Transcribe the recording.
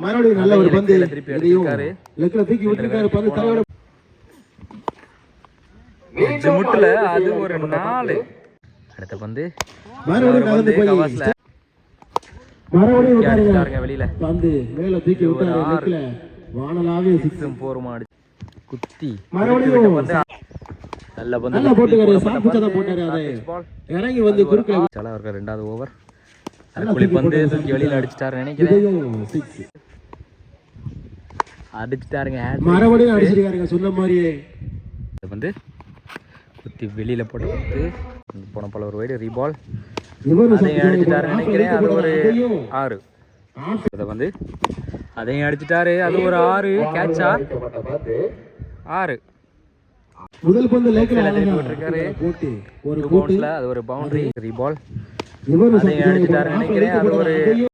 மறுபடியும் நல்ல ஒரு பந்து திருப்பி அடிச்சிருக்காரு. லெக்ல தூக்கி விட்டுருக்காரு. பந்து தலையோட முட்டுல அது ஒரு 4. அடுத்த பந்து மறுபடியும் நடந்து போய் கவாஸ்ல மறுபடியும் அடிச்சிட்டாருங்க வெளியில. பந்து மேல தூக்கி விட்டாரு. லெக்ல வானலாவே 6 4 மாடு குத்தி மறுபடியும் நல்ல பந்து நல்ல போட்டுக்காரு. சாப்பிச்சத போட்டாரு. அதை இறங்கி வந்து குறுக்க சல அவர்கள் 2வது ஓவர். குளி பந்து தூக்கி வெளியில அடிச்சிட்டாரு நினைக்கிறேன். அடிச்சிட்டாருங்க. மறுபடியும் அடிச்சிருக்காருங்க சொன்ன மாதிரியே. வந்து குத்தி வெளியில போட்டு போன போல ஒரு வைடு ரீபால். அதையும் அடிச்சிட்டாரு நினைக்கிறேன். அது ஒரு 6. இதை வந்து அதையும் அடிச்சிட்டாரு. அது ஒரு 6. கேட்சா 6. முதல் பந்து லேக்ல போட்டிருக்காரு. ஒரு பவுன்ஸ்ல அது ஒரு பவுண்டரி ரீபால். அதையும் அடிச்சிட்டாரு நினைக்கிறேன். அது ஒரு